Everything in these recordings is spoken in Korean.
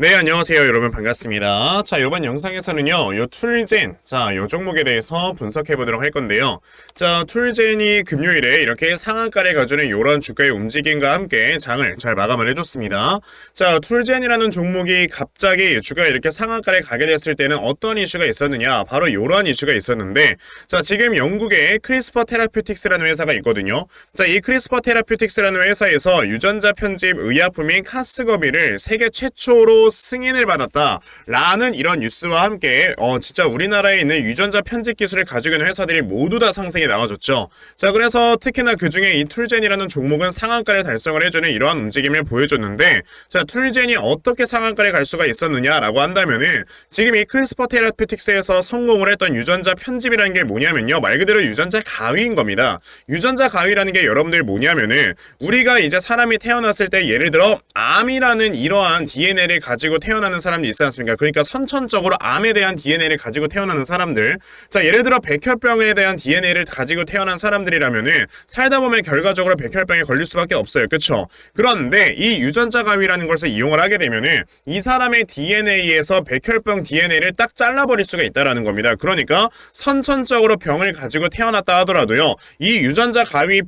네, 안녕하세요. 여러분 반갑습니다. 자, 이번 영상에서는요, 요 툴젠, 요 종목에 대해서 분석해 보도록 할 건데요. 자, 툴젠이 금요일에 이렇게 상한가를 가주는 요런 주가의 움직임과 함께 장을 잘 마감을 해줬습니다. 자, 툴젠이라는 종목이 갑자기 주가가 이렇게 상한가를 가게 됐을 때는 어떤 이슈가 있었느냐? 바로 요런 이슈가 있었는데, 자, 지금 영국에 크리스퍼 테라퓨틱스라는 회사가 있거든요. 자, 이 크리스퍼 테라퓨틱스라는 회사에서 유전자 편집 의약품인 카스거비를 세계 최초로 승인을 받았다라는 이런 뉴스와 함께 진짜 우리나라에 있는 유전자 편집 기술을 가지고 있는 회사들이 모두 다 상승에 나와줬죠. 자, 그래서 특히나 그중에 이 툴젠이라는 종목은 상한가를 달성을 해주는 이러한 움직임을 보여줬는데, 자, 툴젠이 어떻게 상한가를 갈 수가 있었느냐라고 한다면은 지금 이 크리스퍼 테라퓨틱스에서 성공을 했던 유전자 편집이라는 게 뭐냐면요, 말 그대로 유전자 가위인 겁니다. 유전자 가위라는 게 여러분들 뭐냐면은 우리가 이제 사람이 태어났을 때 예를 들어 암이라는 이러한 DNA를 가지고 태어나는 사람들이 있지 않습니까? 그러니까 선천적으로 암에 대한 DNA를 가지고 태어나는 사람들, 자, 예를 들어 백혈병에 대한 DNA를 가지고 태어난 사람들이라면은 살다 보면 결과적으로 백혈병에 걸릴 수밖에 없어요. 그쵸? 그런데 이 유전자 가위라는 것을 이용을 하게 되면은 이 사람의 DNA에서 백혈병 DNA를 딱 잘라버릴 수가 있다라는 겁니다. 그러니까 선천적으로 병을 가지고 태어났다 하더라도요, 이 유전자 가위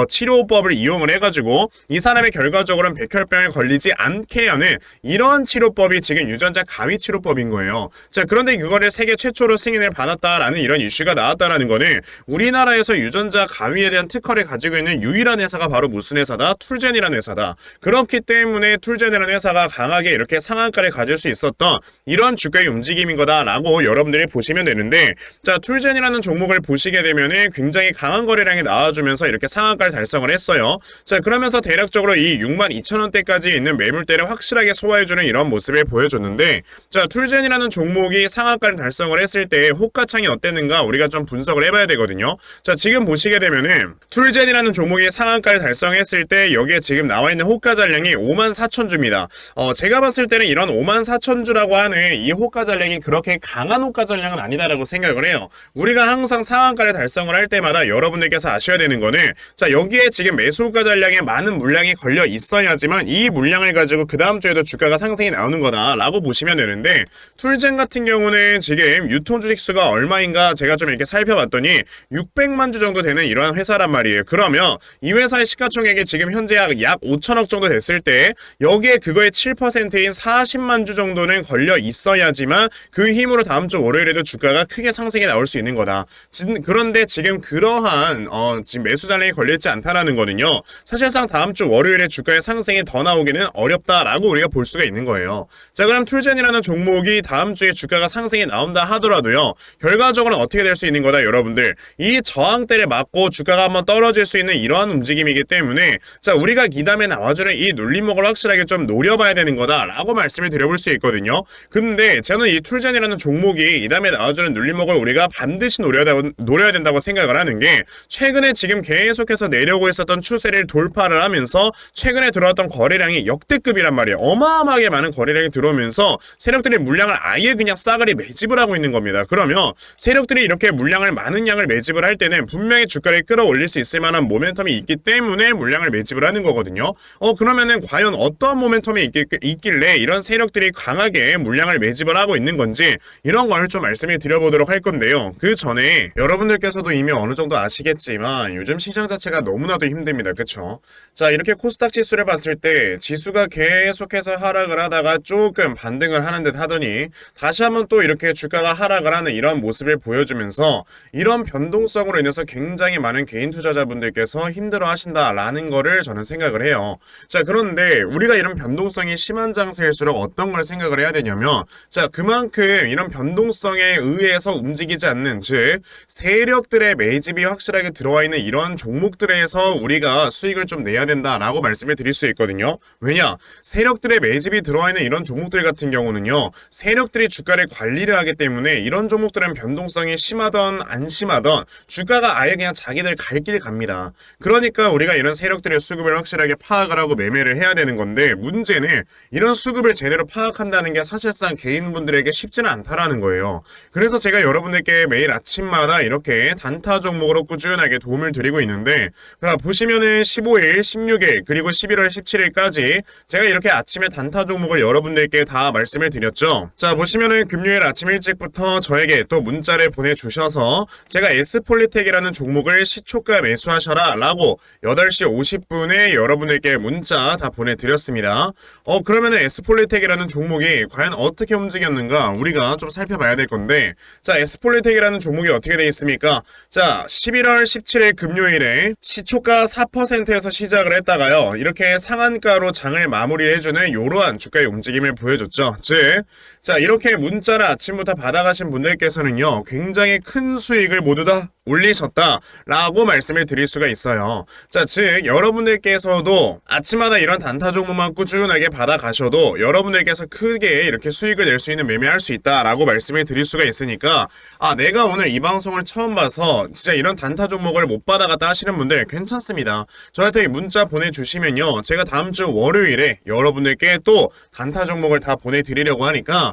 치료법을 이용을 해가지고 이 사람의 결과적으로는 백혈병에 걸리지 않게 하는 이러한 치료법이 지금 유전자 가위 치료법인 거예요. 자, 그런데 그거를 세계 최초로 승인을 받았다라는 이런 이슈가 나왔다라는 거는 우리나라에서 유전자 가위에 대한 특허를 가지고 있는 유일한 회사가 바로 무슨 회사다? 툴젠이라는 회사다. 그렇기 때문에 툴젠이라는 회사가 강하게 이렇게 상한가를 가질 수 있었던 이런 주가의 움직임인 거다라고 여러분들이 보시면 되는데, 자, 툴젠이라는 종목을 보시게 되면은 굉장히 강한 거래량이 나와주면서 이렇게 상한가를 달성을 했어요. 자, 그러면서 대략적으로 이 62,000원대까지 있는 매물대를 확실하게 소화해주는 이런 모습을 보여줬는데, 자, 툴젠이라는 종목이 상한가를 달성을 했을 때 호가창이 어땠는가 우리가 좀 분석을 해봐야 되거든요. 자, 지금 보시게 되면은 툴젠이라는 종목이 상한가를 달성했을 때 여기에 지금 나와있는 호가 잔량이 54,000주입니다. 제가 봤을 때는 이런 54,000주라고 하는 이 호가 잔량이 그렇게 강한 호가 잔량은 아니다라고 생각을 해요. 우리가 항상 상한가를 달성을 할 때마다 여러분들께서 아셔야 되는 거는, 자, 여기에 지금 매수 호가 잔량에 많은 물량이 걸려 있어야지만 이 물량을 가지고 그 다음 주에도 주가가 상승이 나오는 거다라고 보시면 되는데, 툴젠 같은 경우는 지금 유통 주식 수가 얼마인가 제가 좀 이렇게 살펴봤더니 600만 주 정도 되는 이러한 회사란 말이에요. 그러면 이 회사의 시가총액이 지금 현재 약 5천억 정도 됐을 때 여기에 그거의 7%인 40만 주 정도는 걸려 있어야지만 그 힘으로 다음 주 월요일에도 주가가 크게 상승이 나올 수 있는 거다. 그런데 지금 그러한 지금 매수 잔량이 걸려있지 않다라는 거는요, 사실상 다음 주 월요일에 주가의 상승이 더 나오기는 어렵다라고 우리가 볼 수가 있는 거예요. 자, 그럼 툴젠이라는 종목이 다음 주에 주가가 상승이 나온다 하더라도요, 결과적으로는 어떻게 될 수 있는 거다, 여러분들. 이 저항대를 맞고 주가가 한번 떨어질 수 있는 이러한 움직임이기 때문에, 자, 우리가 이 다음에 나와주는 이 눌림목을 확실하게 좀 노려봐야 되는 거다라고 말씀을 드려볼 수 있거든요. 근데 저는 이 툴젠이라는 종목이 이 다음에 나와주는 눌림목을 우리가 반드시 노려야 된다고 생각을 하는 게, 최근에 지금 계속해서 내려오고 있었던 추세를 돌파를 하면서 최근에 들어왔던 거래량이 역대급이란 말이에요. 어마어마하게 많은 거래량이 들어오면서 세력들이 물량을 아예 그냥 싸그리 매집을 하고 있는 겁니다. 그러면 세력들이 이렇게 물량을 많은 양을 매집을 할 때는 분명히 주가를 끌어올릴 수 있을 만한 모멘텀이 있기 때문에 물량을 매집을 하는 거거든요. 그러면은 과연 어떠한 모멘텀이 있길래 이런 세력들이 강하게 물량을 매집을 하고 있는 건지, 이런 걸 좀 말씀을 드려보도록 할 건데요. 그 전에 여러분들께서도 이미 어느 정도 아시겠지만 요즘 시장 자체가 너무나도 힘듭니다. 그쵸? 자, 이렇게 코스닥 지수를 봤을 때 지수가 계속해서 하락을 하다가 조금 반등을 하는 듯 하더니 다시 한번 또 이렇게 주가가 하락을 하는 이런 모습을 보여주면서, 이런 변동성으로 인해서 굉장히 많은 개인 투자자분들께서 힘들어 하신다라는 거를 저는 생각을 해요. 자, 그런데 우리가 이런 변동성이 심한 장세일수록 어떤 걸 생각을 해야 되냐면, 자, 그만큼 이런 변동성에 의해서 움직이지 않는, 즉 세력들의 매집이 확실하게 들어와 있는 이런 종목들에서 우리가 수익을 좀 내야 된다라고 말씀을 드릴 수 있거든요. 왜냐? 세력들의 매집이 들어와 있는 이런 종목들 같은 경우는요, 세력들이 주가를 관리를 하기 때문에 이런 종목들은 변동성이 심하던 안 심하던 주가가 아예 그냥 자기들 갈 길 갑니다. 그러니까 우리가 이런 세력들의 수급을 확실하게 파악을 하고 매매를 해야 되는 건데, 문제는 이런 수급을 제대로 파악한다는 게 사실상 개인분들에게 쉽지는 않다라는 거예요. 그래서 제가 여러분들께 매일 아침마다 이렇게 단타 종목으로 꾸준하게 도움을 드리고 있는데, 보시면은 15일, 16일 그리고 11월 17일까지 제가 이렇게 아침에 단타 종목을 여러분들께 다 말씀을 드렸죠. 자, 보시면은 금요일 아침 일찍부터 저에게 또 문자를 보내주셔서 제가 S폴리텍이라는 종목을 시초가 매수하셔라 라고 8시 50분에 여러분들께 문자 다 보내드렸습니다. 그러면은 S폴리텍이라는 종목이 과연 어떻게 움직였는가 우리가 좀 살펴봐야 될 건데, 자, S폴리텍이라는 종목이 어떻게 되어 있습니까? 자, 11월 17일 금요일에 시초가 4%에서 시작을 했다가요, 이렇게 상한가로 장을 마무리해주는 이러한 주가의 움직임을 보여줬죠. 즉, 자, 이렇게 문자를 아침부터 받아가신 분들께서는요, 굉장히 큰 수익을 모두 다 올리셨다라고 말씀을 드릴 수가 있어요. 자, 즉 여러분들께서도 아침마다 이런 단타 종목만 꾸준하게 받아가셔도 여러분들께서 크게 이렇게 수익을 낼 수 있는 매매할 수 있다라고 말씀을 드릴 수가 있으니까, 내가 오늘 이 방송을 처음 봐서 진짜 이런 단타 종목을 못 받아갔다 하시는 분들 괜찮습니다. 저한테 문자 보내주시면요, 제가 다음 주 월요일에 여러분들께 또 단타 종목을 다 보내드리려고 하니까,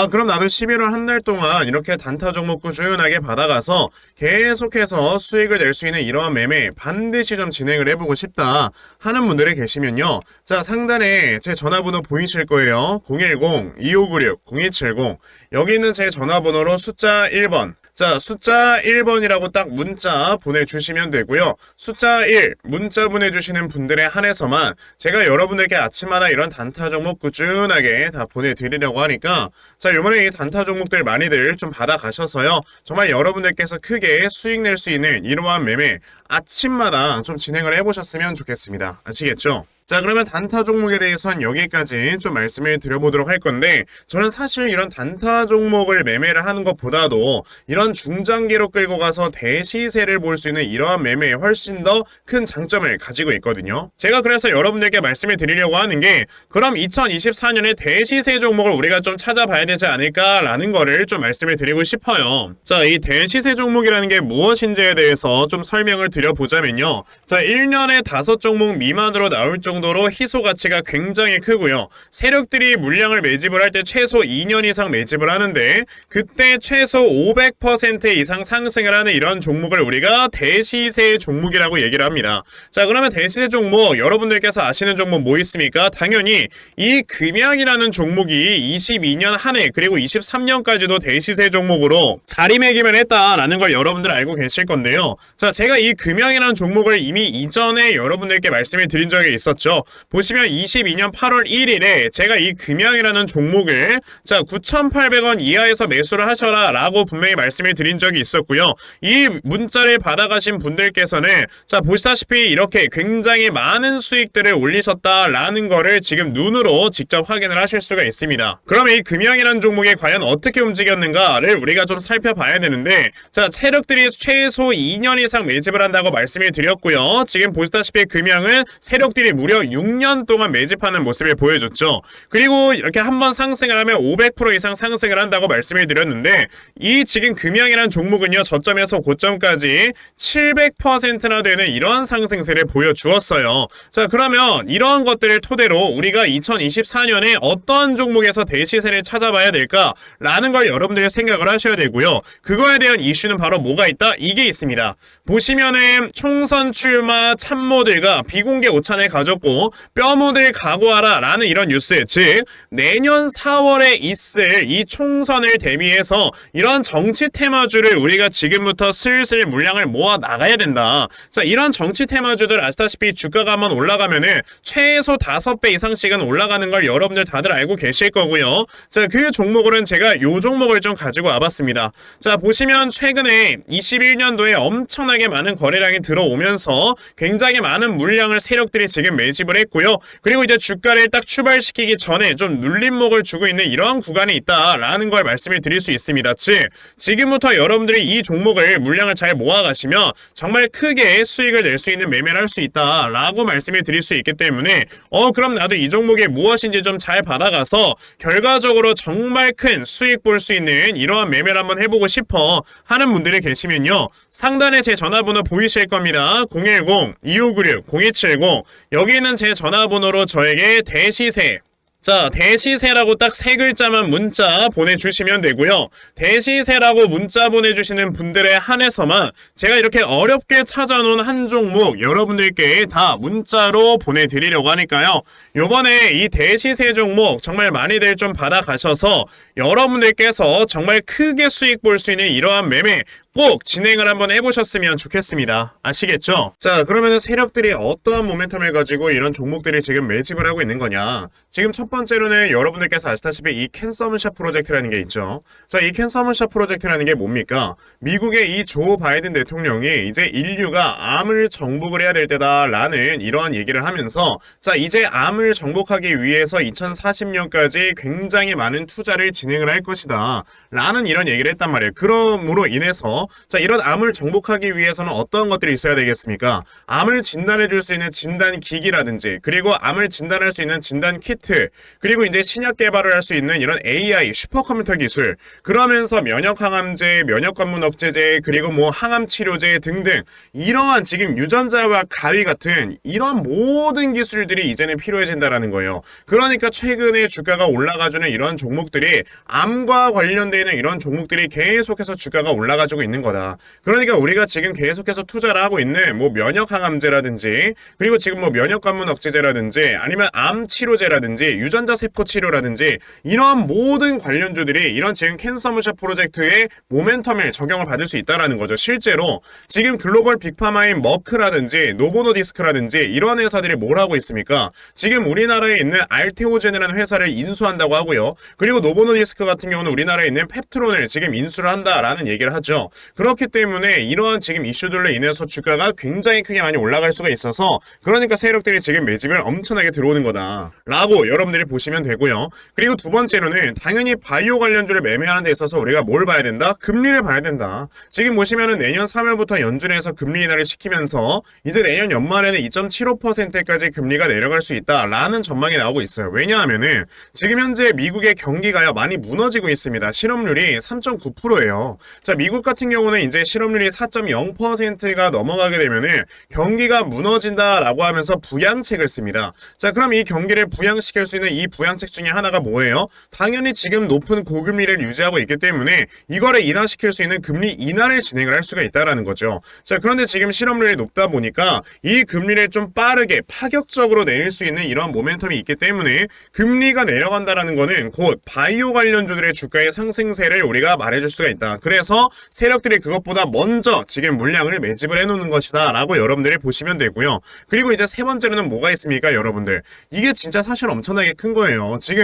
그럼 나도 11월 한 달 동안 이렇게 단타 종목 꾸준하게 받아가서 계속해서 수익을 낼 수 있는 이러한 매매 반드시 좀 진행을 해보고 싶다 하는 분들이 계시면요, 자, 상단에 제 전화번호 보이실 거예요. 010-2596-0270, 여기 있는 제 전화번호로 숫자 1번, 자, 숫자 1번이라고 딱 문자 보내주시면 되고요. 숫자 1 문자 보내주시는 분들에 한해서만 제가 여러분들께 아침마다 이런 단타 종목 꾸준하게 다 보내드리려고 하니까, 자, 요번에 이 단타 종목들 많이들 좀 받아가셔서요, 정말 여러분들께서 크게 수익 낼 수 있는 이러한 매매 아침마다 좀 진행을 해보셨으면 좋겠습니다. 아시겠죠? 자, 그러면 단타 종목에 대해서는 여기까지 좀 말씀을 드려보도록 할 건데, 저는 사실 이런 단타 종목을 매매를 하는 것보다도 이런 중장기로 끌고 가서 대시세를 볼 수 있는 이러한 매매에 훨씬 더 큰 장점을 가지고 있거든요. 제가 그래서 여러분들께 말씀을 드리려고 하는 게, 그럼 2024년에 대시세 종목을 우리가 좀 찾아봐야 되지 않을까라는 거를 좀 말씀을 드리고 싶어요. 자, 이 대시세 종목이라는 게 무엇인지에 대해서 좀 설명을 드려보자면요, 자, 1년에 5종목 미만으로 나올 정도로 희소 가치가 굉장히 크고요. 세력들이 물량을 매집을 할 때 최소 2년 이상 매집을 하는데, 그때 최소 500% 이상 상승을 하는 이런 종목을 우리가 대시세 종목이라고 얘기를 합니다. 자, 그러면 대시세 종목 여러분들께서 아시는 종목 뭐 있습니까? 당연히 이 금양이라는 종목이 22년 한 해 그리고 23년까지도 대시세 종목으로 자리매김을 했다라는 걸 여러분들 알고 계실 건데요. 자, 제가 이 금양이라는 종목을 이미 이전에 여러분들께 말씀을 드린 적이 있었죠. 보시면 22년 8월 1일에 제가 이 금양이라는 종목을, 자, 9,800원 이하에서 매수를 하셔라 라고 분명히 말씀을 드린 적이 있었고요. 이 문자를 받아가신 분들께서는, 자, 보시다시피 이렇게 굉장히 많은 수익들을 올리셨다라는 거를 지금 눈으로 직접 확인을 하실 수가 있습니다. 그러면 이 금양이라는 종목이 과연 어떻게 움직였는가를 우리가 좀 살펴봐야 되는데, 자, 세력들이 최소 2년 이상 매집을 한다고 말씀을 드렸고요. 지금 보시다시피 금양은 세력들이 무려 6년 동안 매집하는 모습을 보여줬죠. 그리고 이렇게 한번 상승을 하면 500% 이상 상승을 한다고 말씀을 드렸는데, 이 지금 금양이라는 종목은요, 저점에서 고점까지 700%나 되는 이러한 상승세를 보여주었어요. 자, 그러면 이러한 것들을 토대로 우리가 2024년에 어떤 종목에서 대시세를 찾아봐야 될까라는 걸 여러분들이 생각을 하셔야 되고요. 그거에 대한 이슈는 바로 뭐가 있다? 이게 있습니다. 보시면은 총선 출마 참모들과 비공개 오찬을 가졌고 뼈묻을 각오하라 라는 이런 뉴스, 즉 내년 4월에 있을 이 총선을 대비해서 이런 정치 테마주를 우리가 지금부터 슬슬 물량을 모아 나가야 된다. 자, 이런 정치 테마주들 아시다시피 주가가 한번 올라가면은 최소 5배 이상씩은 올라가는 걸 여러분들 다들 알고 계실 거고요. 자, 그 종목으로는 제가 요 종목을 좀 가지고 와봤습니다. 자, 보시면 최근에 21년도에 엄청나게 많은 거래량이 들어오면서 굉장히 많은 물량을 세력들이 지금 매집을 했고요. 그리고 이제 주가를 딱 출발시키기 전에 좀 눌림목을 주고 있는 이러한 구간이 있다라는 걸 말씀을 드릴 수 있습니다. 즉, 지금부터 여러분들이 이 종목을 물량을 잘 모아가시면 정말 크게 수익을 낼 수 있는 매매를 할 수 있다라고 말씀을 드릴 수 있기 때문에, 그럼 나도 이 종목이 무엇인지 좀 잘 받아가서 결과적으로 정말 큰 수익 볼 수 있는 이러한 매매를 한번 해보고 싶어 하는 분들이 계시면요, 상단에 제 전화번호 보이실 겁니다. 010-2596-0270, 여기 있는 제 전화번호로 저에게 대시세, 자, 대시세라고 딱 세 글자만 문자 보내주시면 되고요. 대시세라고 문자 보내주시는 분들에 한해서만 제가 이렇게 어렵게 찾아놓은 한 종목 여러분들께 다 문자로 보내드리려고 하니까요. 요번에 이 대시세 종목 정말 많이들 좀 받아가셔서 여러분들께서 정말 크게 수익 볼 수 있는 이러한 매매 꼭 진행을 한번 해보셨으면 좋겠습니다. 아시겠죠? 자, 그러면 세력들이 어떠한 모멘텀을 가지고 이런 종목들이 지금 매집을 하고 있는 거냐? 지금 첫 번째로는 여러분들께서 아시다시피 이 캔서문샷 프로젝트라는 게 있죠. 자, 이 캔서문샷 프로젝트라는 게 뭡니까? 미국의 이 조 바이든 대통령이 이제 인류가 암을 정복을 해야 될 때다라는 이러한 얘기를 하면서 자, 이제 암을 정복하기 위해서 2040년까지 굉장히 많은 투자를 진행을 할 것이다 라는 이런 얘기를 했단 말이에요. 그러므로 인해서 자, 이런 암을 정복하기 위해서는 어떤 것들이 있어야 되겠습니까? 암을 진단해 줄 수 있는 진단 기기라든지 그리고 암을 진단할 수 있는 진단 키트 그리고 이제 신약 개발을 할 수 있는 이런 AI 슈퍼컴퓨터 기술 그러면서 면역 항암제, 면역 관문 억제제 그리고 뭐 항암 치료제 등등 이러한 지금 유전자와 가위 같은 이런 모든 기술들이 이제는 필요해진다라는 거예요. 그러니까 최근에 주가가 올라가주는 이런 종목들이 암과 관련되어 있는 이런 종목들이 계속해서 주가가 올라가지고 있는 거다. 그러니까 우리가 지금 계속해서 투자를 하고 있는 뭐 면역 항암제라든지 그리고 지금 뭐 면역 관문 억제제라든지 아니면 암 치료제라든지 유전자 세포 치료라든지 이런 모든 관련주들이 이런 지금 캔서문샷 프로젝트의 모멘텀을 적용을 받을 수 있다라는 거죠. 실제로 지금 글로벌 빅파마인 머크라든지 노보노디스크라든지 이런 회사들이 뭘 하고 있습니까? 지금 우리나라에 있는 알테오젠이라는 회사를 인수한다고 하고요. 그리고 노보노디스크 같은 경우는 우리나라에 있는 펩트론을 지금 인수를 한다라는 얘기를 하죠. 그렇기 때문에 이러한 지금 이슈들로 인해서 주가가 굉장히 크게 많이 올라갈 수가 있어서 그러니까 세력들이 지금 매집을 엄청나게 들어오는 거다 라고 여러분들이 보시면 되고요. 그리고 두 번째로는 당연히 바이오 관련주를 매매하는 데 있어서 우리가 뭘 봐야 된다? 금리를 봐야 된다. 지금 보시면은 내년 3월부터 연준에서 금리 인하를 시키면서 이제 내년 연말에는 2.75%까지 금리가 내려갈 수 있다라는 전망이 나오고 있어요. 왜냐하면은 지금 현재 미국의 경기가요 많이 무너지고 있습니다. 실업률이 3.9%예요. 자, 미국 같은 경우는 이제 실업률이 4.0%가 넘어가게 되면은 경기가 무너진다라고 하면서 부양책을 씁니다. 자, 그럼 이 경기를 부양시킬 수 있는 이 부양책 중에 하나가 뭐예요? 당연히 지금 높은 고금리를 유지하고 있기 때문에 이거를 인하시킬 수 있는 금리 인하를 진행을 할 수가 있다라는 거죠. 자, 그런데 지금 실업률이 높다 보니까 이 금리를 좀 빠르게 파격적으로 내릴 수 있는 이런 모멘텀이 있기 때문에 금리가 내려간다라는 거는 곧 바이오 관련주들의 주가의 상승세를 우리가 말해줄 수가 있다. 그래서 세력들이 그것보다 먼저 지금 물량을 매집을 해놓는 것이다 라고 여러분들이 보시면 되고요. 그리고 이제 세 번째로는 뭐가 있습니까 여러분들? 이게 진짜 사실 엄청나게 큰 거예요. 지금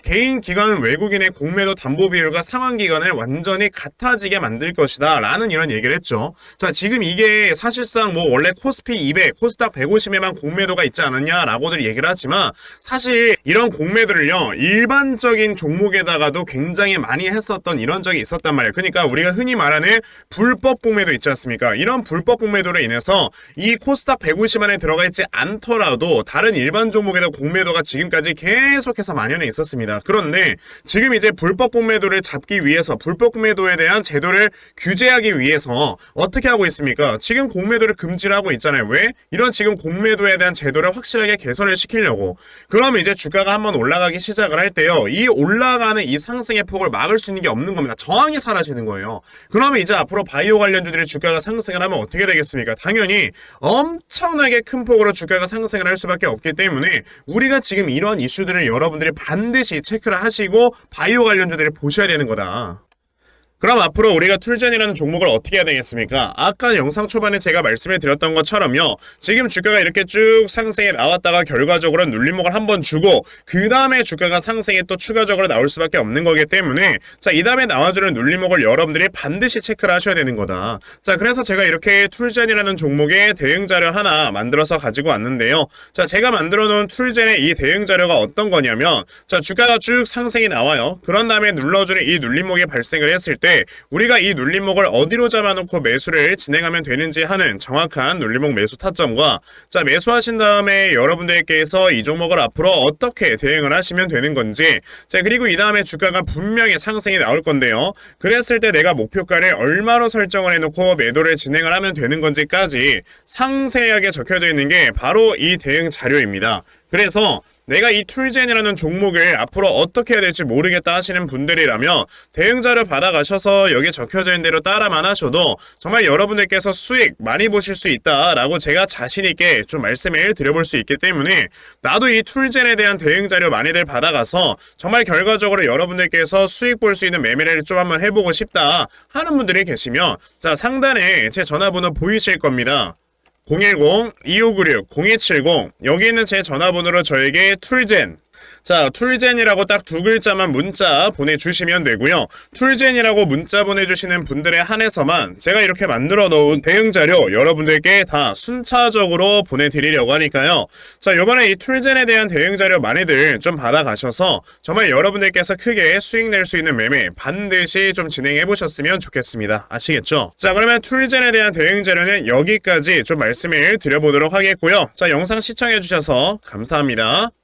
개인 기관 외국인의 공매도 담보 비율과 상환 기간을 완전히 같아지게 만들 것이다 라는 이런 얘기를 했죠. 자, 지금 이게 사실상 뭐 원래 코스피 200, 코스닥 150에만 공매도가 있지 않았냐 라고들 얘기를 하지만 사실 이런 공매도를요 일반적인 종목에다가도 굉장히 많이 했었던 이런 적이 있었단 말이에요. 그러니까 우리가 흔히 말하는 불법 공매도 있지 않습니까? 이런 불법 공매도로 인해서 이 코스닥 150 안에 들어가 있지 않더라도 다른 일반 종목에다 공매도가 지금까지 계속해서 만연해 있었습니다. 그런데 지금 이제 불법 공매도를 잡기 위해서 불법 공매도에 대한 제도를 규제하기 위해서 어떻게 하고 있습니까? 지금 공매도를 금지를 하고 있잖아요. 왜? 이런 지금 공매도에 대한 제도를 확실하게 개선을 시키려고. 그러면 이제 주가가 한번 올라가기 시작을 할 때요. 이 올라가는 이 상승의 폭을 막을 수 있는 게 없는 겁니다. 저항이 사라지는 거예요. 그러면 이제 앞으로 바이오 관련주들의 주가가 상승을 하면 어떻게 되겠습니까? 당연히 엄청나게 큰 폭으로 주가가 상승을 할 수밖에 없기 때문에 우리가 지금 이런 이슈들을 여러분들이 반드시 체크를 하시고 바이오 관련주들을 보셔야 되는 거다. 그럼 앞으로 우리가 툴젠이라는 종목을 어떻게 해야 되겠습니까? 아까 영상 초반에 제가 말씀을 드렸던 것처럼요. 지금 주가가 이렇게 쭉 상승해 나왔다가 결과적으로 눌림목을 한번 주고 그 다음에 주가가 상승에 또 추가적으로 나올 수밖에 없는 거기 때문에 자, 이 다음에 나와주는 눌림목을 여러분들이 반드시 체크를 하셔야 되는 거다. 자, 그래서 제가 이렇게 툴젠이라는 종목의 대응 자료 하나 만들어서 가지고 왔는데요. 자, 제가 만들어 놓은 툴젠의 이 대응 자료가 어떤 거냐면 자, 주가가 쭉 상승이 나와요. 그런 다음에 눌러주는 이 눌림목이 발생을 했을 때 우리가 이 눌림목을 어디로 잡아놓고 매수를 진행하면 되는지 하는 정확한 눌림목 매수 타점과 자, 매수하신 다음에 여러분들께서 이 종목을 앞으로 어떻게 대응을 하시면 되는 건지 자, 그리고 이 다음에 주가가 분명히 상승이 나올 건데요. 그랬을 때 내가 목표가를 얼마로 설정을 해놓고 매도를 진행을 하면 되는 건지까지 상세하게 적혀져 있는 게 바로 이 대응 자료입니다. 그래서 내가 이 툴젠이라는 종목을 앞으로 어떻게 해야 될지 모르겠다 하시는 분들이라면 대응 자료 받아가셔서 여기 적혀져 있는 대로 따라만 하셔도 정말 여러분들께서 수익 많이 보실 수 있다라고 제가 자신있게 좀 말씀을 드려볼 수 있기 때문에 나도 이 툴젠에 대한 대응 자료 많이들 받아가서 정말 결과적으로 여러분들께서 수익 볼 수 있는 매매를 좀 한번 해보고 싶다 하는 분들이 계시면 자, 상단에 제 전화번호 보이실 겁니다. 010-2596-0270 여기 있는 제 전화번호로 저에게 툴젠 자, 툴젠이라고 딱 두 글자만 문자 보내주시면 되고요. 툴젠이라고 문자 보내주시는 분들에 한해서만 제가 이렇게 만들어 놓은 대응 자료 여러분들께 다 순차적으로 보내드리려고 하니까요. 자, 요번에 이 툴젠에 대한 대응 자료 많이들 좀 받아가셔서 정말 여러분들께서 크게 수익 낼 수 있는 매매 반드시 좀 진행해 보셨으면 좋겠습니다. 아시겠죠? 자, 그러면 툴젠에 대한 대응 자료는 여기까지 좀 말씀을 드려보도록 하겠고요. 자, 영상 시청해 주셔서 감사합니다.